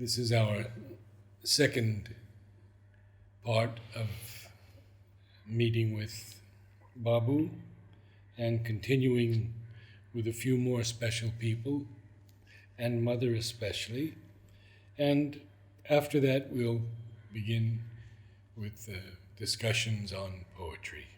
This is our second part of meeting with Babu and continuing with a few more special people, and Mother especially. And after that, we'll begin with discussions on poetry.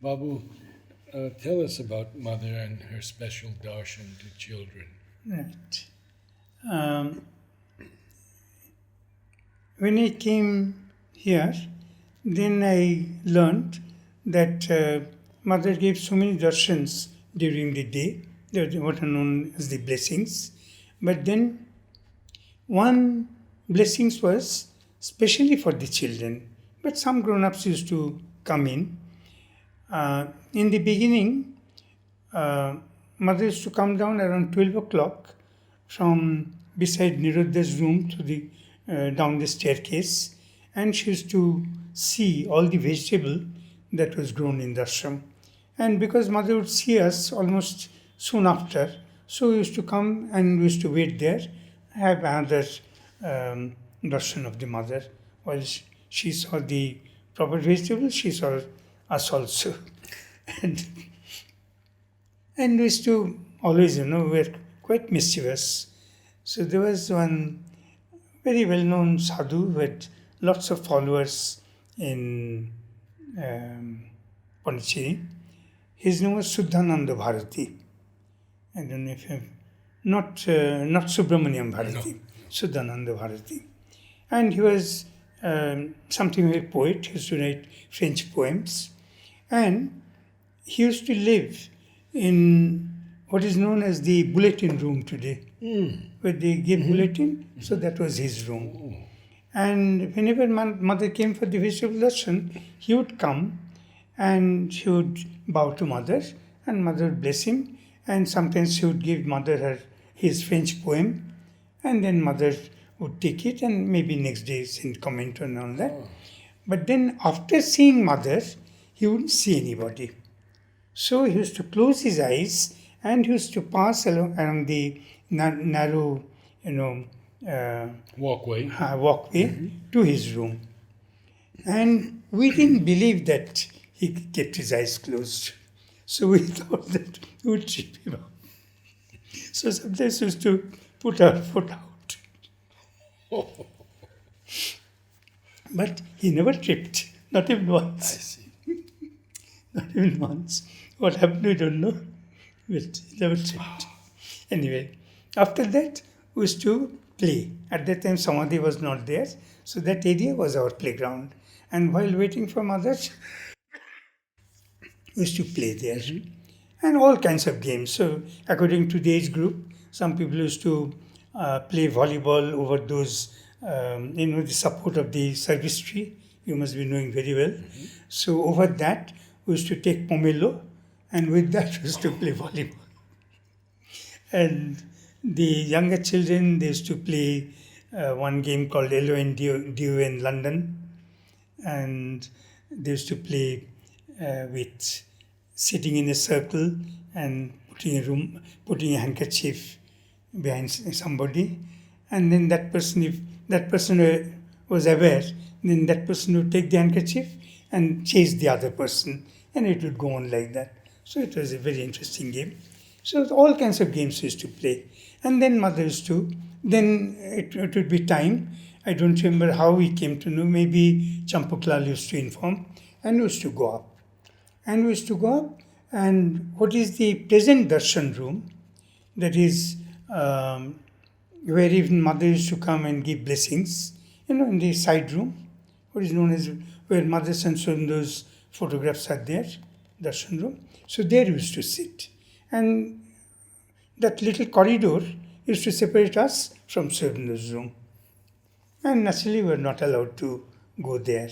Babu, tell us about Mother and her special darshan to children. Right. Um, when I came here, then I learned that Mother gave so many darshans during the day, what are known as the blessings. But then one blessings was specially for the children, but some grown-ups used to come in. In the beginning, uh, Mother used to come down around 12 o'clock from beside Niruddha's room to the down the staircase, and she used to see all the vegetable that was grown in the ashram. And because Mother would see us almost soon after, so we used to come and we used to wait there, have another darshan of the Mother. While she saw the proper vegetables, she saw us also. and and we used to always, we were quite mischievous. So there was one very well-known sadhu who had lots of followers in Pondicherry. His name was Suddhananda Bharati. I don't know if you have, not Subramaniam Bharati, Suddhananda Bharati. And he was something of a poet. He used to write French poems. And he used to live in what is known as the bulletin room today, where they give bulletin. So that was his room. And whenever Mother came for the vegetable darshan, he would come and he would bow to Mother, and Mother would bless him. And sometimes he would give Mother his French poem, and then Mother would take it and maybe next day send comment on all that. But then after seeing Mother, he wouldn't see anybody. So he used to close his eyes and he used to pass along the narrow, Walkway. walkway to his room. And we didn't believe that he kept his eyes closed. So we thought that we would trip him up. So sometimes we used to put our foot out. But he never tripped, not even I once. see. Not even once. What happened, we don't know. But he never tripped. Anyway, after that, we used to play. At that time, Samadhi was not there. So that area was our playground. And while waiting for Mother, we used to play there. And all kinds of games. So according to the age group, some people used to play volleyball over those, the support of the service tree. You must be knowing very well. So over that, we used to take pomelo, and with that we used to play volleyball. And the younger children, they used to play one game called Yellow and Dew in London. And they used to play with sitting in a circle and putting a handkerchief behind somebody. And then that person, if that person was aware, then that person would take the handkerchief and chase the other person. And it would go on like that. So it was a very interesting game. So all kinds of games we used to play. And then Mother used to, then it would be time. I don't remember how we came to know. Maybe Champuklal used to inform. And we used to go up. And we used to go up. And what is the present darshan room? That is where even Mother used to come and give blessings. In the side room. What is known as where Mother and Sundar's photographs are there. Darshan room. So there we used to sit. And that little corridor used to separate us from Sundar's room. And naturally we were not allowed to go there.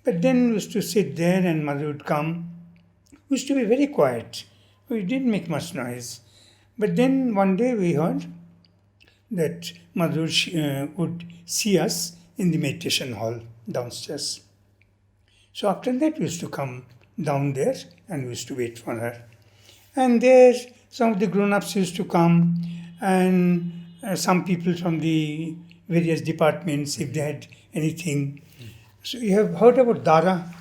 But then we used to sit there and Mother would come. We used to be very quiet. We didn't make much noise. But then one day we heard that Mother would see us in the meditation hall downstairs. So after that we used to come down there and we used to wait for her. And there some of the grown-ups used to come, and some people from the various departments if they had anything. So you have heard about Dara,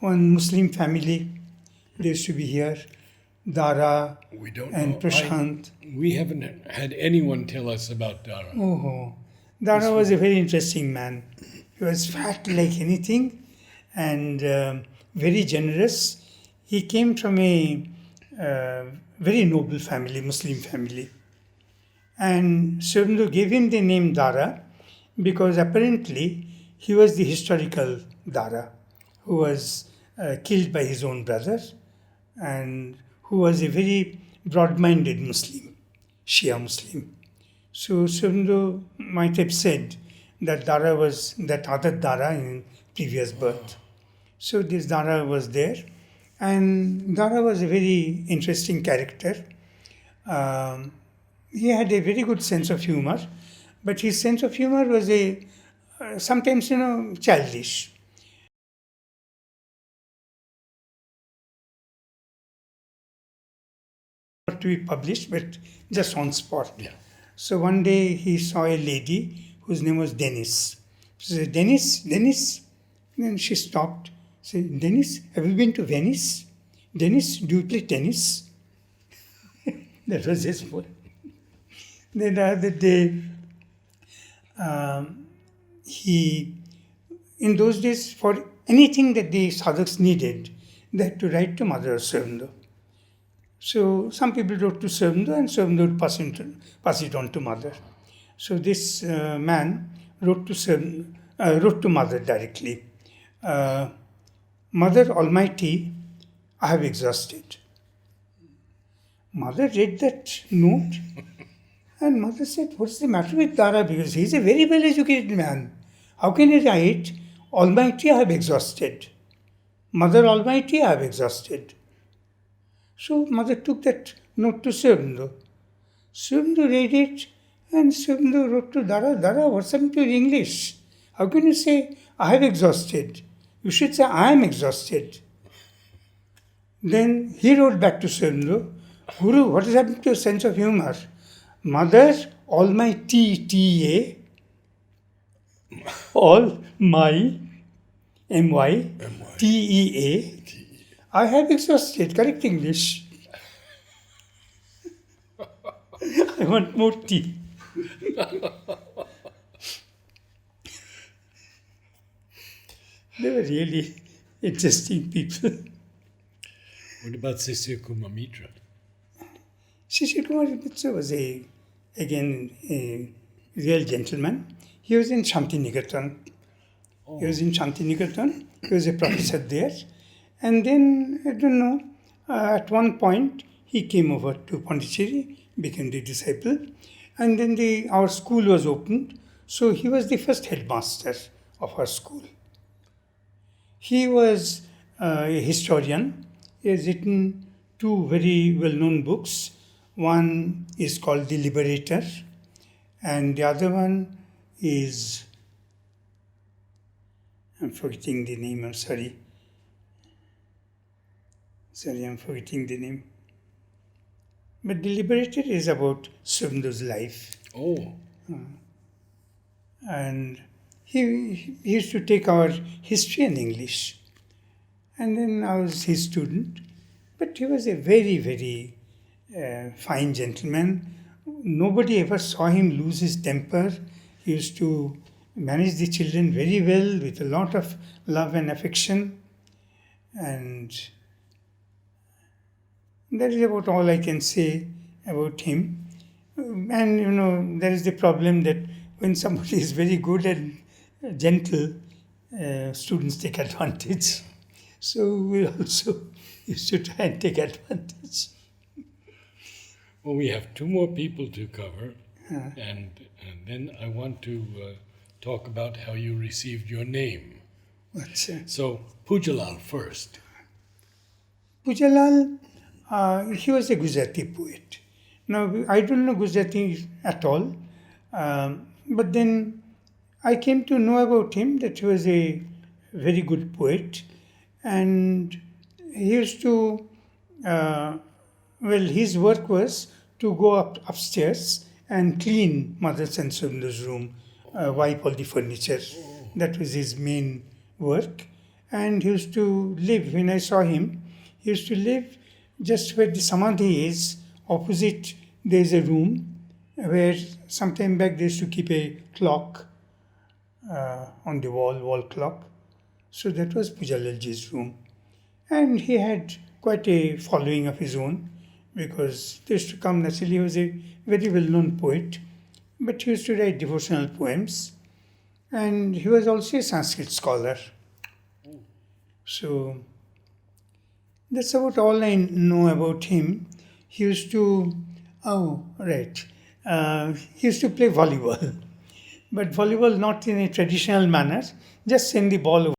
one Muslim family. They used to be here. Dara We don't and know. Prashant. We haven't had anyone tell us about Dara. Oh, Dara was a very interesting man. He was fat like anything and very generous. He came from a very noble family, Muslim family. And Sriaurobindo gave him the name Dara because apparently he was the historical Dara who was killed by his own brother and who was a very broad-minded Muslim, Shia Muslim. So Sriaurobindo might have said that Dara was that other Dara in previous birth. So this Dara was there, and Dara was a very interesting character. He had a very good sense of humor, but his sense of humor was sometimes childish. Not to be published, but just on spot. Yeah. So one day he saw a lady whose name was Dennis. She said, Dennis, Dennis. Then she stopped. Said, Dennis, have you been to Venice? Dennis, do you play tennis? That was his point. Then the other day, in those days, for anything that the sadhaks needed, they had to write to Mother Sriaurobindo. So some people wrote to Sriaurobindo and Sriaurobindo would pass it on to Mother. So this man wrote to Mother directly. Mother Almighty, I have exhausted. Mother read that note and Mother said, what's the matter with Dara? Because he's a very well-educated man. How can he write, Almighty, I have exhausted. Mother Almighty, I have exhausted. So Mother took that note to Sriaurobindo. Sriaurobindo read it and Sriaurobindo wrote to Dara, Dara, what's happened to your English? How can you say, I have exhausted? You should say, I am exhausted. Then he wrote back to Sriaurobindo, Guru, what has happened to your sense of humor? Mother, Almighty, T-A, all my, M-Y, T-E-A, I have exhausted. Correct English. I want more tea. They were really interesting people. What about Sisir Kumar Mitra? Sisir Kumar Mitra was again a real gentleman. He was in Shantiniketan. He was in Shantiniketan. He was a professor there. And then, I don't know, at one point, he came over to Pondicherry, became the disciple. And then our school was opened. So he was the first headmaster of our school. He was a historian. He has written two very well-known books. One is called The Liberator, and the other one is, I'm forgetting the name, I'm sorry. I'm forgetting the name. But The Liberator is about Sriaurobindo's life. Oh. And he used to take our history and English. And then I was his student. But he was a very, very fine gentleman. Nobody ever saw him lose his temper. He used to manage the children very well with a lot of love and affection. And that is about all I can say about him. And there is the problem that when somebody is very good and gentle, students take advantage. So we also used to try and take advantage. Well, we have two more people to cover, and then I want to talk about how you received your name. So, Pujalal first. Pujalal, he was a Gujarati poet. Now, I don't know Gujarati at all, but then I came to know about him that he was a very good poet, and he used to, his work was to go upstairs and clean Mother and Sriaurobindo's room wipe all the furniture. That was his main work. And he used to live, when I saw him, he used to live just where the Samadhi is. Opposite, there is a room where some time back they used to keep a clock on the wall clock. So that was Pujalalji's room. And he had quite a following of his own, because they used to come naturally. He was a very well-known poet, but he used to write devotional poems. And he was also a Sanskrit scholar. So that's about all I know about him. He used to, he used to play volleyball. But volleyball not in a traditional manner, just send the ball over.